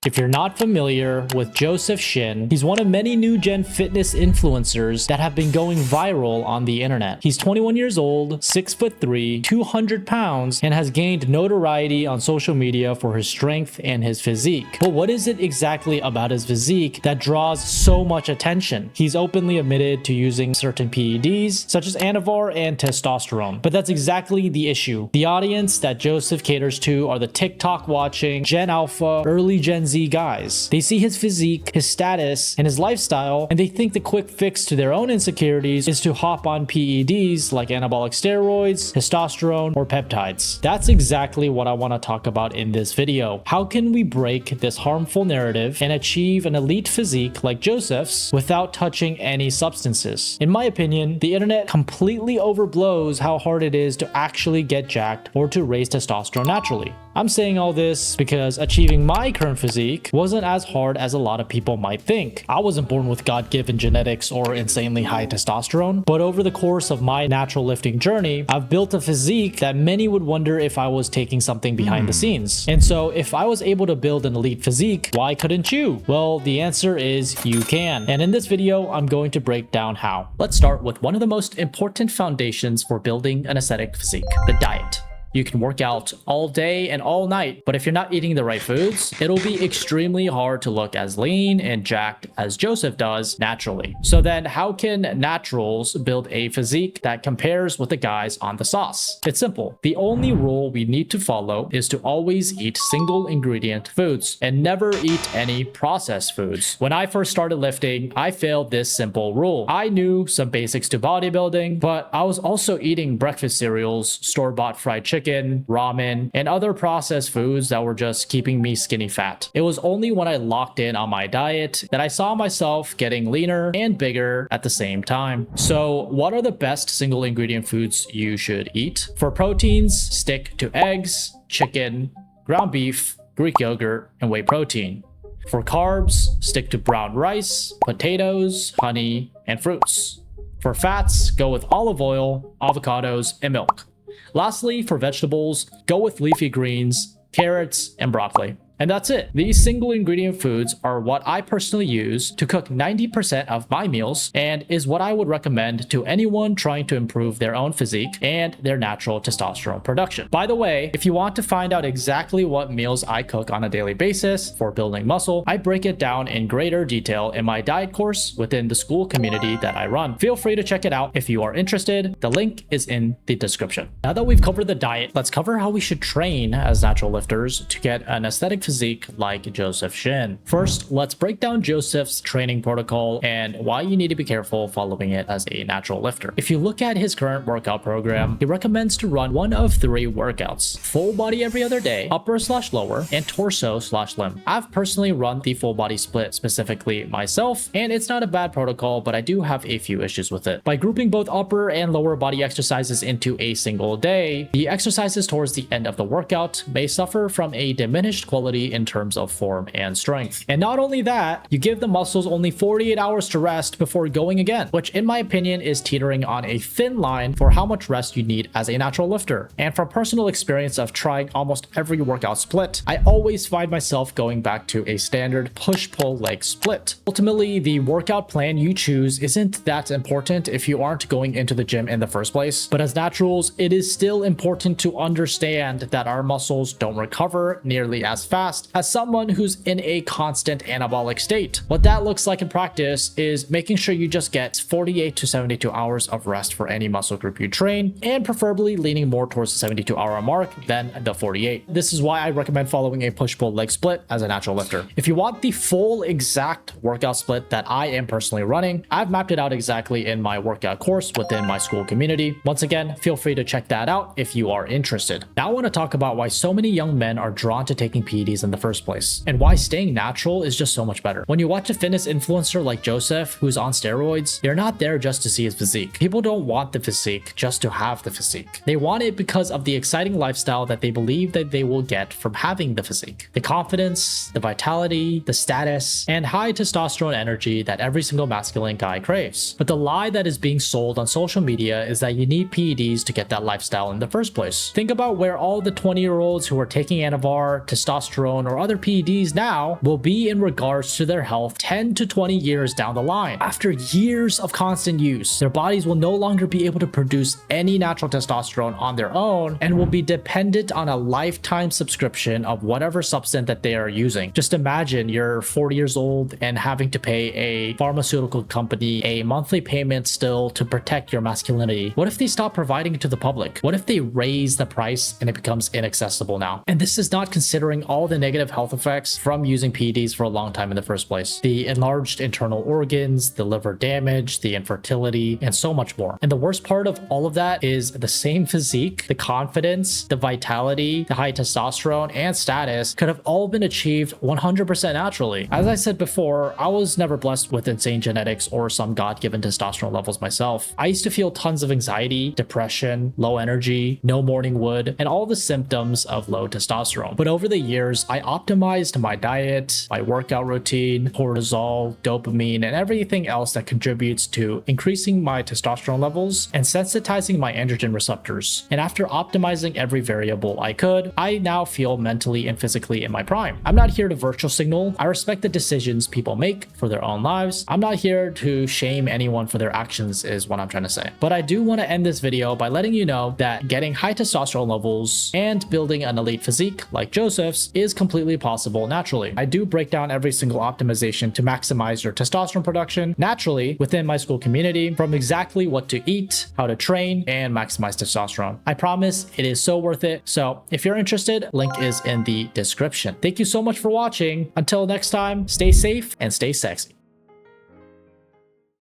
If you're not familiar with Joseph Shin, he's one of many new gen fitness influencers that have been going viral on the internet. He's 21 years old, 6'3", 200 pounds, and has gained notoriety on social media for his strength and his physique. But what is it exactly about his physique that draws so much attention? He's openly admitted to using certain PEDs, such as Anavar and testosterone. But that's exactly the issue. The audience that Joseph caters to are the TikTok watching, Gen Alpha, early Gen Z guys. They see his physique, his status, and his lifestyle, and they think the quick fix to their own insecurities is to hop on PEDs like anabolic steroids, testosterone, or peptides. That's exactly what I want to talk about in this video. How can we break this harmful narrative and achieve an elite physique like Joseph's without touching any substances? In my opinion, the internet completely overblows how hard it is to actually get jacked or to raise testosterone naturally. I'm saying all this because achieving my current physique wasn't as hard as a lot of people might think. I wasn't born with God-given genetics or insanely high testosterone, but over the course of my natural lifting journey, I've built a physique that many would wonder if I was taking something behind the scenes. And so if I was able to build an elite physique, why couldn't you? Well, the answer is you can. And in this video, I'm going to break down how. Let's start with one of the most important foundations for building an aesthetic physique, the diet. You can work out all day and all night, but if you're not eating the right foods, it'll be extremely hard to look as lean and jacked as Joseph does naturally. So then how can naturals build a physique that compares with the guys on the sauce? It's simple. The only rule we need to follow is to always eat single ingredient foods and never eat any processed foods. When I first started lifting, I failed this simple rule. I knew some basics to bodybuilding, but I was also eating breakfast cereals, store-bought fried chicken, ramen, and other processed foods that were just keeping me skinny fat. It was only when I locked in on my diet that I saw myself getting leaner and bigger at the same time. So what are the best single ingredient foods you should eat? For proteins, stick to eggs, chicken, ground beef, Greek yogurt, and whey protein. For carbs, stick to brown rice, potatoes, honey, and fruits. For fats, go with olive oil, avocados, and milk. Lastly, for vegetables, go with leafy greens, carrots, and broccoli. And that's it. These single ingredient foods are what I personally use to cook 90% of my meals and is what I would recommend to anyone trying to improve their own physique and their natural testosterone production. By the way, if you want to find out exactly what meals I cook on a daily basis for building muscle, I break it down in greater detail in my diet course within the school community that I run. Feel free to check it out if you are interested. The link is in the description. Now that we've covered the diet, let's cover how we should train as natural lifters to get an aesthetic physique like Joseph Shin. First, let's break down Joseph's training protocol and why you need to be careful following it as a natural lifter. If you look at his current workout program, he recommends to run one of 3 workouts: full body every other day, upper/lower, and torso/limb. I've personally run the full body split specifically myself, and it's not a bad protocol, but I do have a few issues with it. By grouping both upper and lower body exercises into a single day, the exercises towards the end of the workout may suffer from a diminished quality in terms of form and strength. And not only that, you give the muscles only 48 hours to rest before going again, which in my opinion is teetering on a thin line for how much rest you need as a natural lifter. And from personal experience of trying almost every workout split, I always find myself going back to a standard push-pull leg split. Ultimately, the workout plan you choose isn't that important if you aren't going into the gym in the first place, but as naturals, it is still important to understand that our muscles don't recover nearly as fast as someone who's in a constant anabolic state. What that looks like in practice is making sure you just get 48 to 72 hours of rest for any muscle group you train, and preferably leaning more towards the 72-hour mark than the 48. This is why I recommend following a push-pull leg split as a natural lifter. If you want the full exact workout split that I am personally running, I've mapped it out exactly in my workout course within my school community. Once again, feel free to check that out if you are interested. Now I want to talk about why so many young men are drawn to taking PEDs in the first place, and why staying natural is just so much better. When you watch a fitness influencer like Joseph, who's on steroids, you're not there just to see his physique. People don't want the physique just to have the physique. They want it because of the exciting lifestyle that they believe that they will get from having the physique. The confidence, the vitality, the status, and high testosterone energy that every single masculine guy craves. But the lie that is being sold on social media is that you need PEDs to get that lifestyle in the first place. Think about where all the 20-year-olds who are taking Anavar, testosterone, testosterone or other PEDs now will be in regards to their health 10 to 20 years down the line. After years of constant use, their bodies will no longer be able to produce any natural testosterone on their own and will be dependent on a lifetime subscription of whatever substance that they are using. Just imagine you're 40 years old and having to pay a pharmaceutical company a monthly payment still to protect your masculinity. What if they stop providing it to the public? What if they raise the price and it becomes inaccessible now? And this is not considering all the negative health effects from using PEDs for a long time in the first place. The enlarged internal organs, the liver damage, the infertility, and so much more. And the worst part of all of that is the same physique, the confidence, the vitality, the high testosterone, and status could have all been achieved 100% naturally. As I said before, I was never blessed with insane genetics or some God-given testosterone levels myself. I used to feel tons of anxiety, depression, low energy, no morning wood, and all the symptoms of low testosterone. But over the years, I optimized my diet, my workout routine, cortisol, dopamine, and everything else that contributes to increasing my testosterone levels and sensitizing my androgen receptors. And after optimizing every variable I could, I now feel mentally and physically in my prime. I'm not here to virtue signal. I respect the decisions people make for their own lives. I'm not here to shame anyone for their actions is what I'm trying to say. But I do want to end this video by letting you know that getting high testosterone levels and building an elite physique like Joseph's is completely possible naturally. I do break down every single optimization to maximize your testosterone production naturally within my school community, from exactly what to eat, how to train, and maximize testosterone. I promise it is so worth it. So if you're interested, link is in the description. Thank you so much for watching. Until next time, stay safe and stay sexy.